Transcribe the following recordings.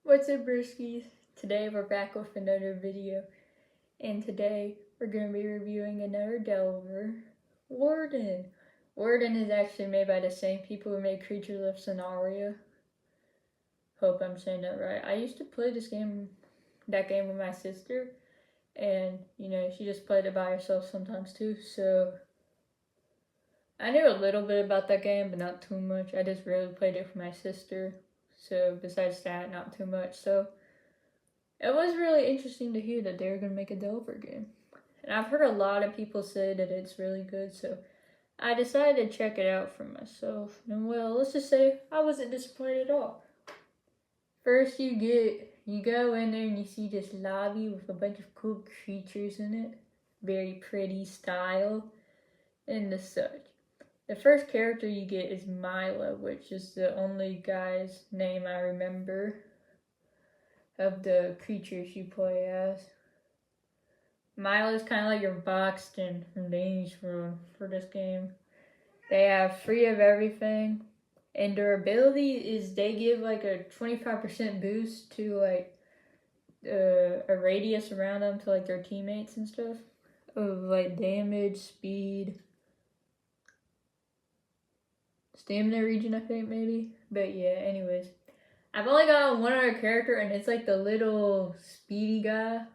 What's up, Briskies? Today we're back with another video, and today we're going to be reviewing another Delver, Warden. Warden is actually made by the same people who made Creatures of Scenario. Hope I'm saying that right. I used to play that game with my sister, and she just played it by herself sometimes too, so I knew a little bit about that game, but not too much. I just really played it with my sister. So besides that, not too much. So it was really interesting to hear that they were going to make a Delver game. And I've heard a lot of people say that it's really good, so I decided to check it out for myself. And well, let's just say I wasn't disappointed at all. First you go in there and you see this lobby with a bunch of cool creatures in it. Very pretty style and the such. The first character you get is Milo, which is the only guy's name I remember of the creatures you play as. Milo's kind of like your Boxton from Danish World for this game. They have free of everything, and their ability is they give like a 25% boost to like a radius around them to like their teammates and stuff of like damage, speed, stamina regen, I think maybe. But yeah, anyways, I've only got one other character, and it's like the little speedy guy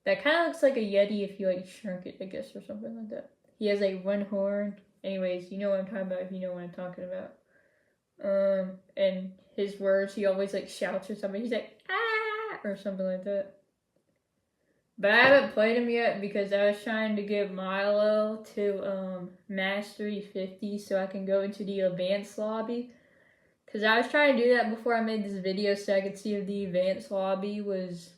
that kind of looks like a Yeti if you like shrunk it, I guess, or something like that. He has like one horn. Anyways, you know what I'm talking about if you know what I'm talking about. And his words, he always like shouts or something. He's like, ah, or something like that. But I haven't played him yet because I was trying to get Milo to Mastery 50 so I can go into the advanced lobby. Because I was trying to do that before I made this video so I could see if the advanced lobby was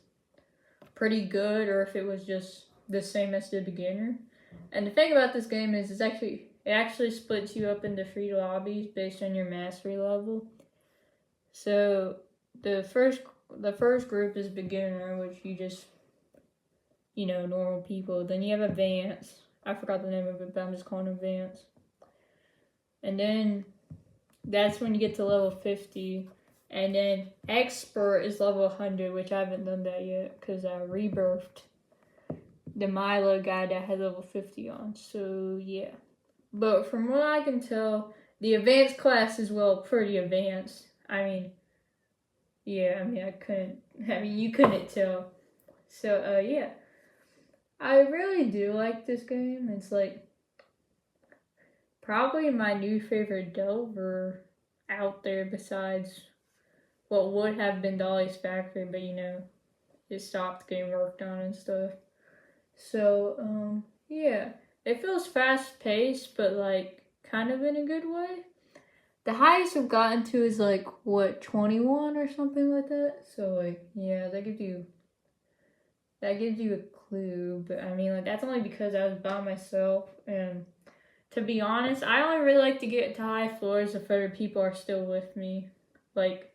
pretty good or if it was just the same as the beginner. And the thing about this game is it actually splits you up into 3 lobbies based on your mastery level. So the first group is beginner, which you just normal people. Then you have advanced. I forgot the name of it, but I'm just calling it advanced. And then that's when you get to level 50. And then expert is level 100, which I haven't done that yet because I rebirthed the Milo guy that had level 50 on. So yeah. But from what I can tell, the advanced class is pretty advanced. You couldn't tell. So yeah. I really do like this game. It's like probably my new favorite Delver out there besides what would have been Dolly's Factory, but it stopped getting worked on and stuff. So yeah, it feels fast paced, but like kind of in a good way. The highest I've gotten to is like 21 or something like that. So like yeah, that gives you a clue. But that's only because I was by myself, and to be honest, I only really like to get to high floors if other people are still with me. Like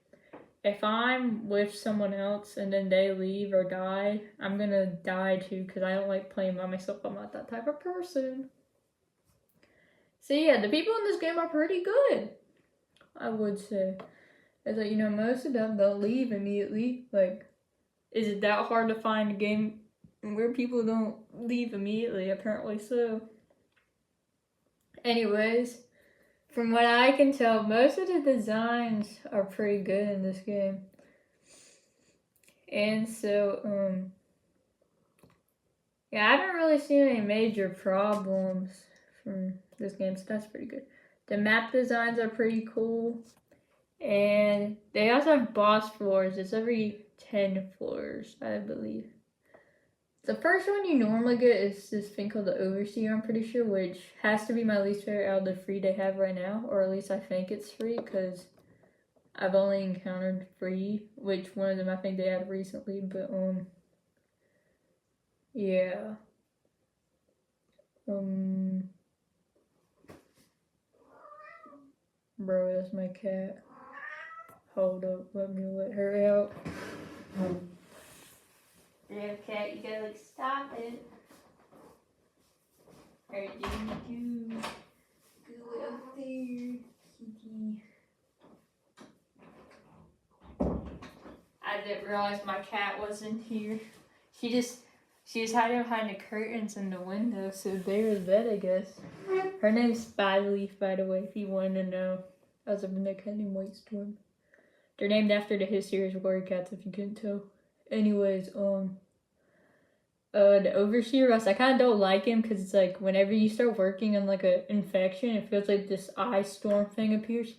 if I'm with someone else and then they leave or die, I'm gonna die too because I don't like playing by myself. I'm not that type of person. So yeah, the people in this game are pretty good, I would say. It's like, most of them don't leave immediately. Like, is it that hard to find a game where people don't leave immediately? Apparently so. Anyways, from what I can tell, most of the designs are pretty good in this game. And so, yeah, I haven't really seen any major problems from this game, so that's pretty good. The map designs are pretty cool. And they also have boss floors. It's every 10 floors, I believe. The first one you normally get is this thing called the Overseer, I'm pretty sure, which has to be my least favorite out of the 3 they have right now, or at least I think it's 3, because I've only encountered 3, which one of them I think they had recently, but, yeah. Bro, that's my cat. Hold up, let me let her out. Yeah, cat, you gotta stop it. Alright, you need to go up there, kitty. didn't realize my cat wasn't here. She was hiding behind the curtains in the window, so there was that, I guess. Her name's Spyleaf, by the way, if you want to know. I was up in the cat named White Storm. They're named after the hit series Warrior Cats, if you couldn't tell. Anyways, the Overseer Russ, I kind of don't like him because it's like whenever you start working on like an infection, it feels like this ice storm thing appears.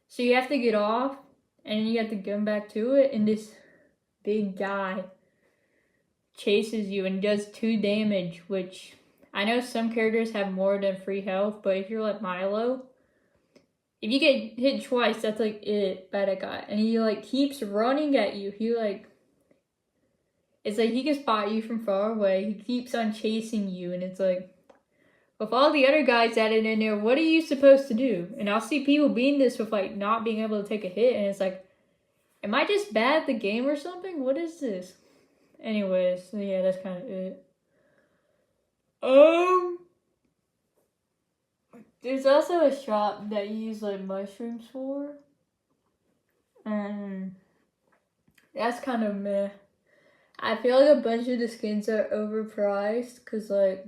So you have to get off, and then you have to come back to it, and this big guy chases you and does 2 damage, which I know some characters have more than 3 health, but if you're like Milo, if you get hit twice, that's like it by that guy. And he like keeps running at you. It's like he can spot you from far away. He keeps on chasing you, and it's like, with all the other guys added in there, what are you supposed to do? And I'll see people beating this with like not being able to take a hit, and it's like, am I just bad at the game or something? What is this? Anyways, so yeah, that's kind of it. There's also a shop that you use like mushrooms for, and that's kind of meh. I feel like a bunch of the skins are overpriced because like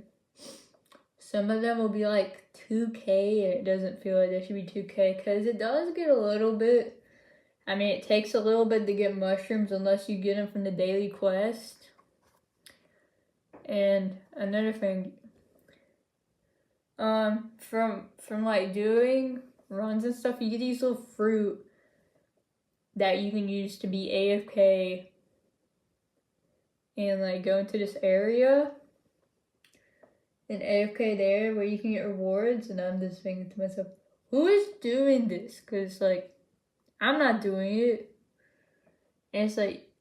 some of them will be like 2K, and it doesn't feel like they should be 2K because it does get a little bit. I mean, it takes a little bit to get mushrooms unless you get them from the daily quest. And another thing, from like doing runs and stuff, you get these little fruit that you can use to be AFK and like go into this area and AFK there where you can get rewards. And I'm just thinking to myself, who is doing this? Because like, I'm not doing it. And it's like,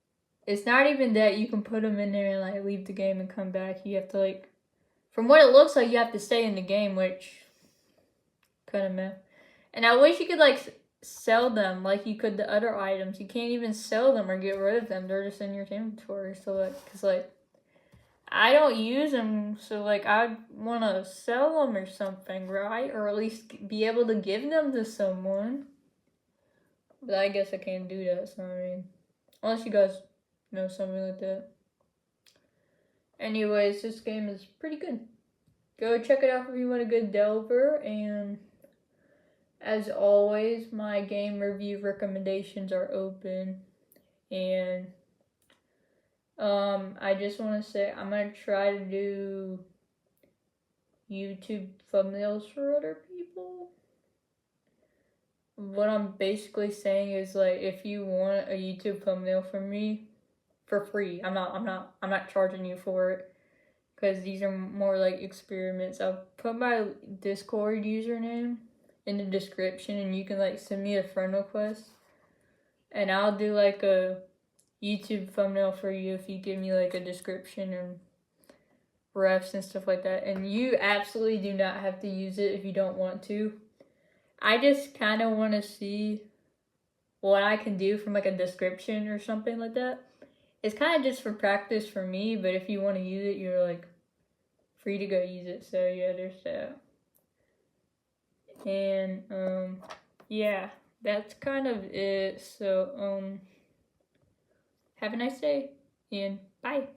it's not even that you can put them in there and like leave the game and come back. You have to like, from what it looks like, you have to stay in the game, which kind of meh. And I wish you could like sell them like you could the other items. You can't even sell them or get rid of them. They're just in your inventory. So like, cause like, I don't use them, so like I want to sell them or something, right? Or at least be able to give them to someone. But I guess I can't do that, so I mean, unless you guys know something like that. Anyways, this game is pretty good. Go check it out if you want a good Delver, and as always, my game review recommendations are open. And I just want to say I'm going to try to do YouTube thumbnails for other people. What I'm basically saying is like, if you want a YouTube thumbnail from me for free, I'm not charging you for it, because these are more like experiments. I'll put my Discord username in the description, and you can like send me a friend request, and I'll do like a YouTube thumbnail for you if you give me like a description and refs and stuff like that. And you absolutely do not have to use it if you don't want to. I just kind of want to see what I can do from like a description or something like that. It's kind of just for practice for me, but if you want to use it, you're like free to go use it. So yeah, there's that. And yeah, that's kind of it. So have a nice day, and bye.